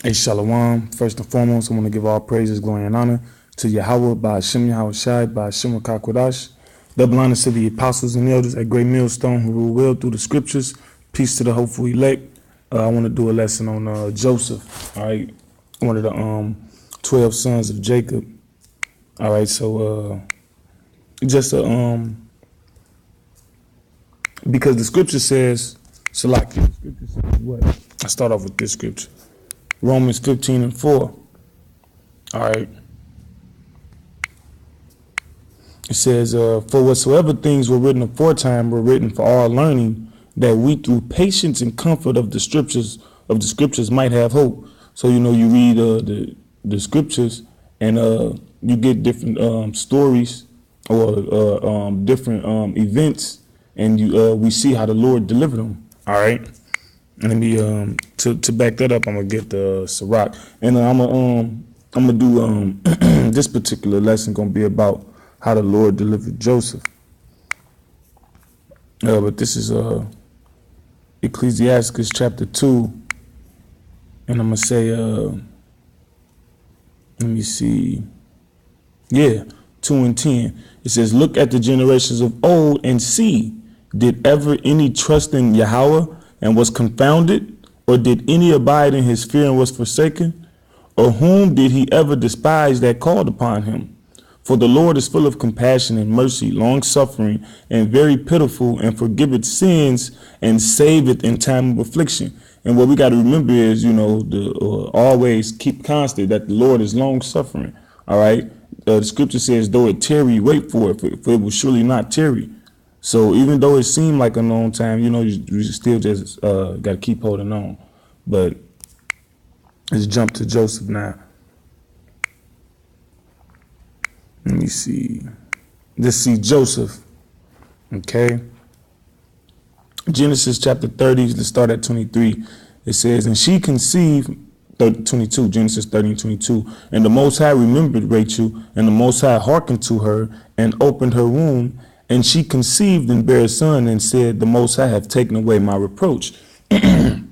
Hey, Shalom. First and foremost, I want to give all praises, glory, and honor to Yahweh, by Hashem Yahweh Shai, by Hashem Kakwadash. Double honor to the apostles and elders at Great Millstone who rule well through the scriptures. Peace to the hopeful elect. I want to do a lesson on Joseph, all right? One of the 12 sons of Jacob. All right, so just because the scripture says, Salaki, the scripture says what? I start off with this scripture. Romans 15:4. All right. It says, for whatsoever things were written aforetime were written for our learning, that we through patience and comfort of the scriptures might have hope. So, you know, you read the scriptures and you get different stories or different events, and we see how the Lord delivered them. All right. Let me to back that up, I'm gonna get the Sirach, and I'm gonna do this particular lesson gonna be about how the Lord delivered Joseph. But this is Ecclesiastes chapter 2, and I'm gonna say let me see, 2:10. It says, "Look at the generations of old and see, did ever any trust in Yahweh and was confounded? Or did any abide in his fear and was forsaken? Or whom did he ever despise that called upon him? For the Lord is full of compassion and mercy, long suffering, and very pitiful, and forgiveth sins, and saveth in time of affliction." And what we got to remember is, you know, always keep constant that the Lord is long suffering. All right. The scripture says, though it tarry, wait for it, for it will surely not tarry. So even though it seemed like a long time, you know, you still just got to keep holding on. But let's jump to Joseph now. Let me see. Let's see Joseph. Okay. Genesis chapter 30, let's start at 23. It says, and she conceived, 22, Genesis 30:22. And the Most High remembered Rachel, and the Most High hearkened to her and opened her womb. And she conceived and bare a son, and said, the Most High have taken away my reproach. And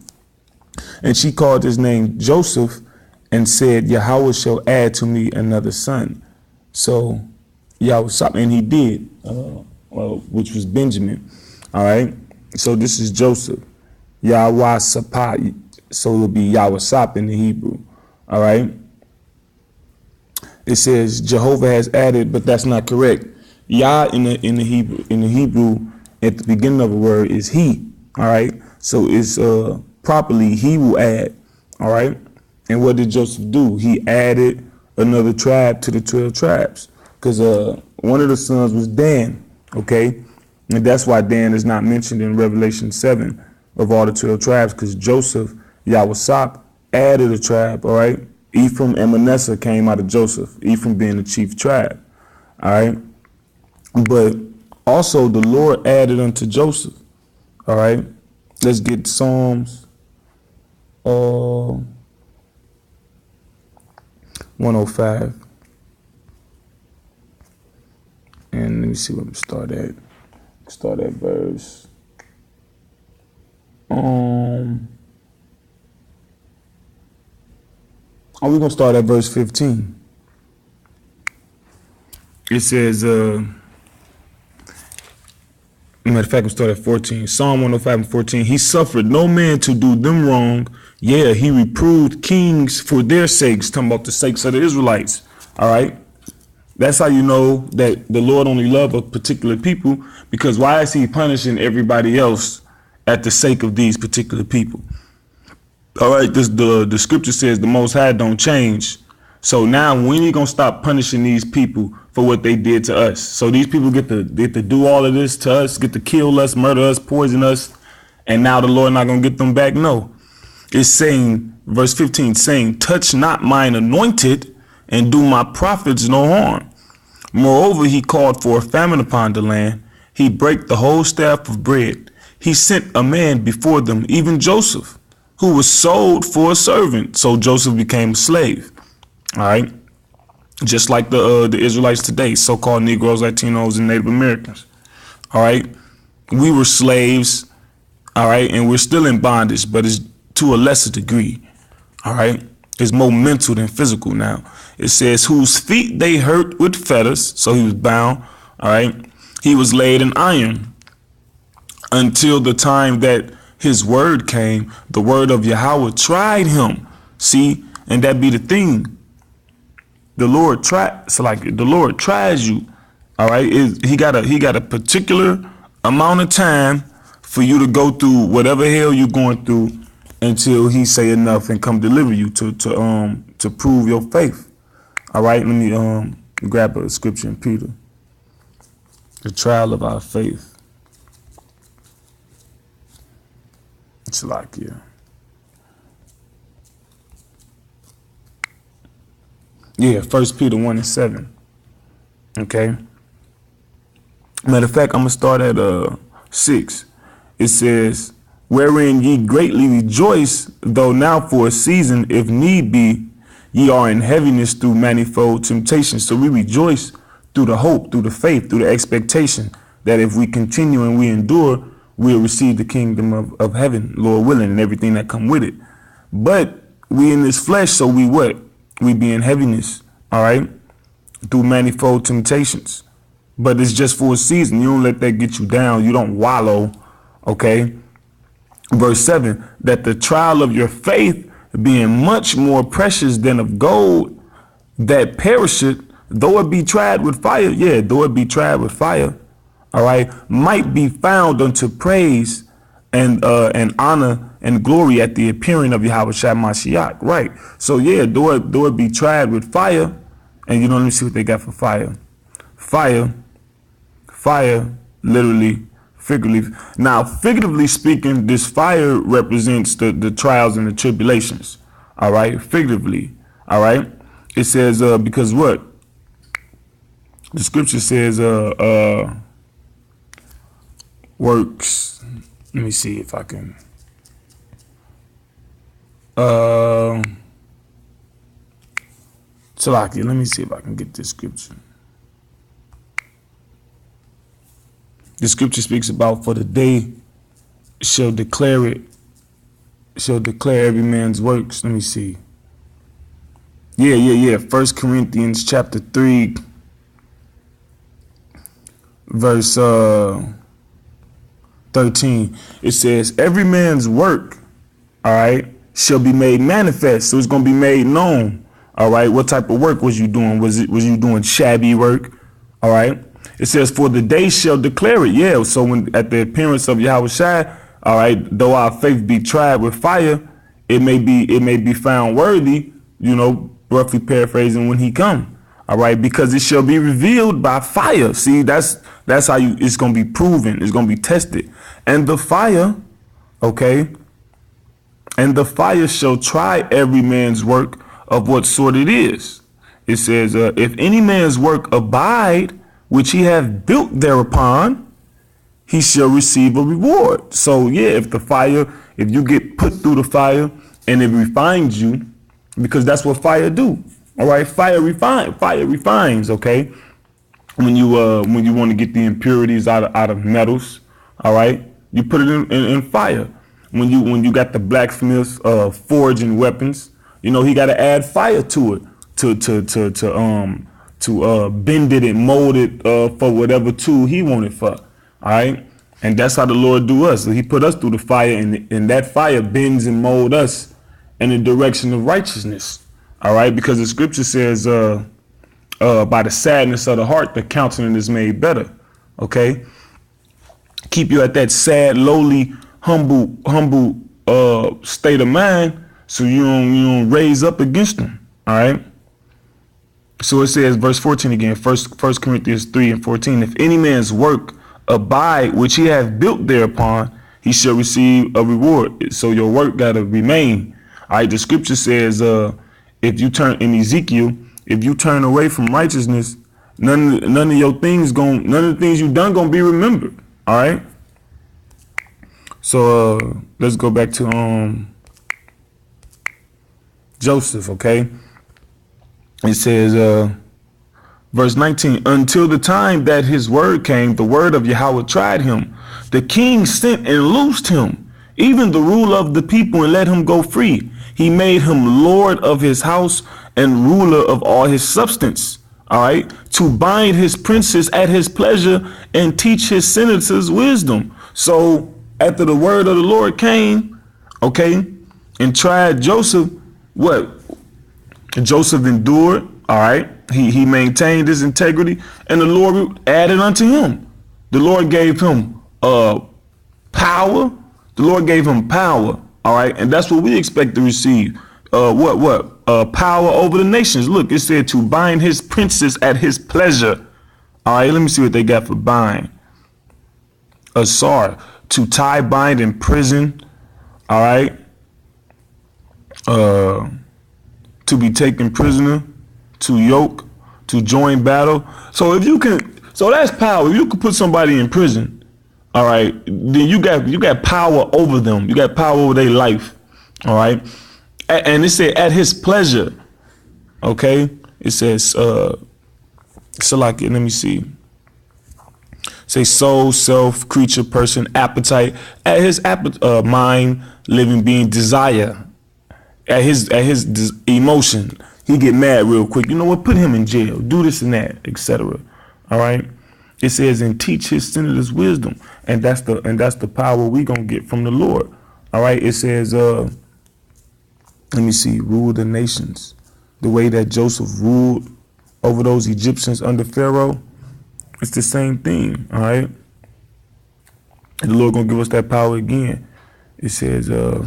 she called his name Joseph, and said, Yahweh shall add to me another son. So Yahweh, and he did, which was Benjamin. All right. So this is Joseph. Yahweh Sapah. So it'll be Yahweh Sap in the Hebrew. All right. It says Jehovah has added, but that's not correct. Yah in the Hebrew at the beginning of a word is he. All right. So it's properly he will add. All right. And what did Joseph do? He added another tribe to the 12 tribes, because one of the sons was Dan. Okay. And that's why Dan is not mentioned in Revelation 7 of all the 12 tribes, because Joseph, Yahweh Sap, added a tribe. All right. Ephraim and Manasseh came out of Joseph, Ephraim being the chief tribe. All right. But also the Lord added unto Joseph. All right. Let's get Psalms 105. And let me see where we start at. Start at verse. We're gonna start at verse 15. It says, matter of fact, we start at 14. Psalm 105:14. He suffered no man to do them wrong. Yeah, he reproved kings for their sakes. Talking about the sakes of the Israelites. All right. That's how you know that the Lord only loves a particular people, because why is he punishing everybody else at the sake of these particular people? All right. The scripture says the Most High don't change. So now when you gonna stop punishing these people for what they did to us? So these people get to do all of this to us, get to kill us, murder us, poison us, and now the Lord not gonna get them back? No. It's saying, verse 15, saying, touch not mine anointed, and do my prophets no harm. Moreover, he called for a famine upon the land. He brake the whole staff of bread. He sent a man before them, even Joseph, who was sold for a servant. So Joseph became a slave. All right. Just like the Israelites today, so-called Negroes, Latinos, and Native Americans. All right. We were slaves. All right. And we're still in bondage, but it's to a lesser degree. All right. It's more mental than physical now. It says, whose feet they hurt with fetters. So he was bound. All right. He was laid in iron until the time that his word came. The word of Yahweh tried him. See, and that be the thing. The Lord the Lord tries you. All right. He got a particular amount of time for you to go through whatever hell you're going through until he say enough and come deliver you to prove your faith. All right, let me grab a scripture in Peter. The trial of our faith. It's like, yeah. Yeah, 1 Peter 1:7. Okay. Matter of fact, I'm gonna start at 6. It says, wherein ye greatly rejoice, though now for a season, if need be, ye are in heaviness through manifold temptations. So we rejoice through the hope, through the faith, through the expectation that if we continue and we endure, we'll receive the kingdom of heaven, Lord willing, and everything that come with it. But we in this flesh, so we what? We be in heaviness, all right, through manifold temptations. But it's just for a season. You don't let that get you down. You don't wallow, okay? Verse 7, that the trial of your faith, being much more precious than of gold that perisheth, though it be tried with fire, yeah, though it be tried with fire, all right, might be found unto praise and honor and glory at the appearing of Yahweh Shai Mashiach, right? So yeah, though it be tried with fire, and you know, let me see what they got for fire. Fire, literally, figuratively. Now, figuratively speaking, this fire represents the trials and the tribulations. All right, figuratively. All right, it says because what the scripture says works. Let me see if I can. Salakia, let me see if I can get this scripture. The scripture speaks about, for the day shall declare every man's works. Let me see. Yeah. 1 Corinthians chapter 3, verse 13. It says, every man's work, all right, shall be made manifest. So it's going to be made known. All right. What type of work was you doing? Was you doing shabby work? All right. It says, for the day shall declare it. Yeah. So when at the appearance of Yahweh Shai, all right, though our faith be tried with fire, it may be found worthy, you know, roughly paraphrasing, when he come. All right, because it shall be revealed by fire. See, that's how it's going to be proven. It's going to be tested. And the fire, okay, and the fire shall try every man's work of what sort it is. It says, if any man's work abide, which he hath built thereupon, he shall receive a reward. So yeah, if you get put through the fire and it refines you, because that's what fire do. All right, fire refines. Okay, when you want to get the impurities out of metals, all right, you put it in fire. When you got the blacksmith forging weapons, you know, he got to add fire to it to bend it and mold it for whatever tool he wanted for. All right. And that's how the Lord do us. So he put us through the fire, and that fire bends and mold us in the direction of righteousness. All right. Because the scripture says by the sadness of the heart, the countenance is made better. OK. Keep you at that sad, lowly, humble state of mind, so you don't raise up against them. All right. So it says, verse 14 again, 1 Corinthians 3:14, if any man's work abide, which he hath built thereupon, he shall receive a reward. So your work got to remain. All right. The scripture says, if you turn in Ezekiel, if you turn away from righteousness, none of the things you done gonna be remembered. All right. So let's go back to Joseph. Okay. It says, verse 19, until the time that his word came, the word of Yahweh tried him. The king sent and loosed him, even the ruler of the people, and let him go free. He made him Lord of his house and ruler of all his substance. All right, to bind his princes at his pleasure and teach his senators wisdom. So after the word of the Lord came, okay, and tried Joseph, what? Joseph endured, all right. He maintained his integrity, and the Lord added unto him. The Lord gave him power. The Lord gave him power, all right, and that's what we expect to receive. Power over the nations. Look, it said to bind his princes at his pleasure. All right, let me see what they got for bind. Asar, to tie, bind, in prison. All right. To be taken prisoner, to yoke, to join battle. So if you can, so that's power. If you can put somebody in prison, all right, then you got power over them. You got power over their life. All right. And it said at his pleasure. Okay. It says let me see. Say soul, self, creature, person, appetite, at his mind, living being, desire, at his emotion. He get mad real quick. You know what? Put him in jail. Do this and that, etc. All right. It says, and teach his senators wisdom, and that's the power we gonna get from the Lord. All right. It says, let me see, rule the nations, the way that Joseph ruled over those Egyptians under Pharaoh. It's the same thing. All right. And the Lord gonna give us that power again. It says, so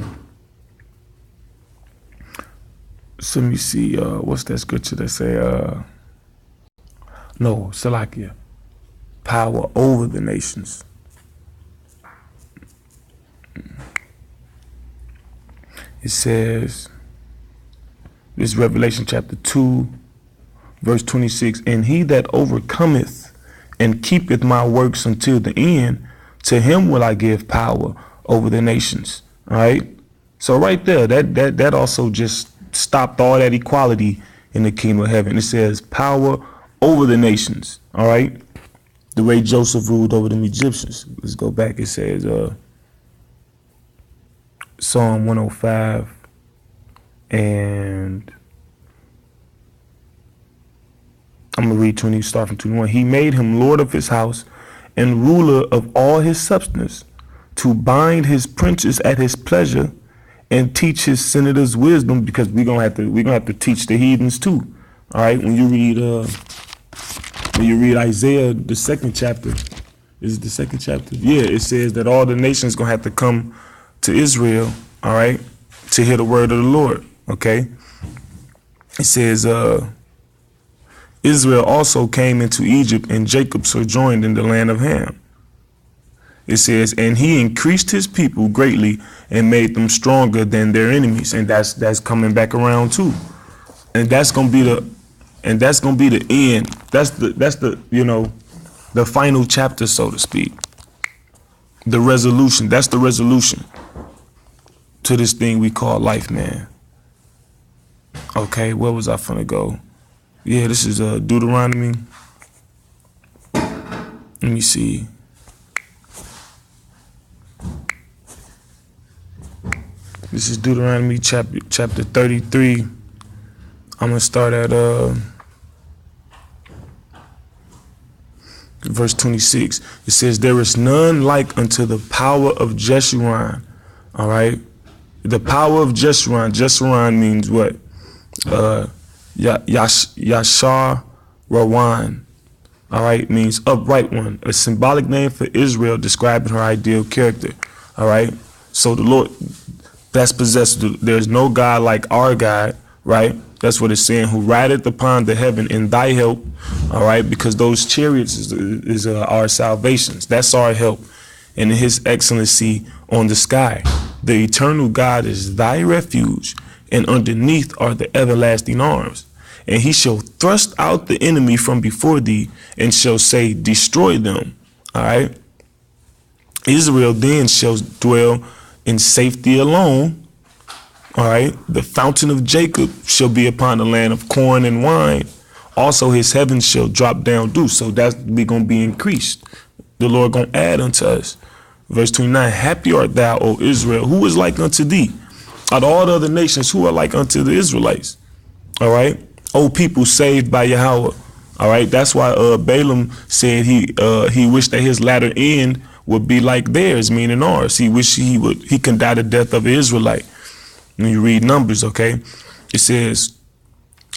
let me see, what's that scripture that say, no, Salakia, power over the nations. It says, this is Revelation chapter 2, verse 26, and he that overcometh and keepeth my works until the end, to him will I give power over the nations. All right. So right there, that also just stopped all that equality in the kingdom of heaven. It says power over the nations. All right. The way Joseph ruled over them Egyptians. Let's go back. It says Psalm 105 and I'm going to read 20, start from 21. He made him Lord of his house and ruler of all his substance, to bind his princes at his pleasure and teach his senators wisdom, because we're gonna have to teach the heathens too. All right. When you read Isaiah, the second chapter, is it the second chapter? Yeah, it says that all the nations gonna have to come to Israel, all right, to hear the word of the Lord. Okay. It says, Israel also came into Egypt, and Jacob sojourned in the land of Ham. It says, and he increased his people greatly and made them stronger than their enemies. And that's coming back around too. And that's gonna be the end. That's the the final chapter, so to speak. The resolution. That's the resolution to this thing we call life, man. Okay, where was I finna go? Yeah, this is Deuteronomy. Let me see. This is Deuteronomy chapter 33. I'm gonna start at verse 26. It says, there is none like unto the power of Jeshurun. All right. The power of Jeshurun. Jeshurun means what? Yashar Rawan. All right, means upright one, a symbolic name for Israel describing her ideal character. All right, so the Lord, that's possessed. There's no God like our God, right? That's what it's saying, who rideth upon the heaven in thy help. All right, because those chariots is our salvations. That's our help, and in his excellency on the sky. The eternal God is thy refuge, and underneath are the everlasting arms. And he shall thrust out the enemy from before thee, and shall say, destroy them. All right. Israel then shall dwell in safety alone. All right. The fountain of Jacob shall be upon the land of corn and wine. Also his heavens shall drop down dew. So that's going to be increased. The Lord going to add unto us. Verse 29, happy art thou, O Israel, who is like unto thee? Out of all the other nations, who are like unto the Israelites? All right. O people saved by Yahweh. All right. That's why Balaam said he wished that his latter end would be like theirs, meaning ours. He wished he can die the death of an Israelite. When you read Numbers, okay, it says,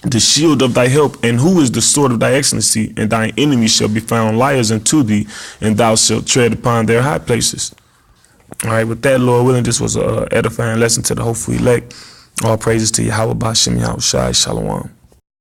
the shield of thy help, and who is the sword of thy excellency, and thine enemies shall be found liars unto thee, and thou shalt tread upon their high places. All right, with that, Lord willing, this was an edifying lesson to the hopeful elect. All praises to Yahweh Ba'Shem Yahushai. Shalom.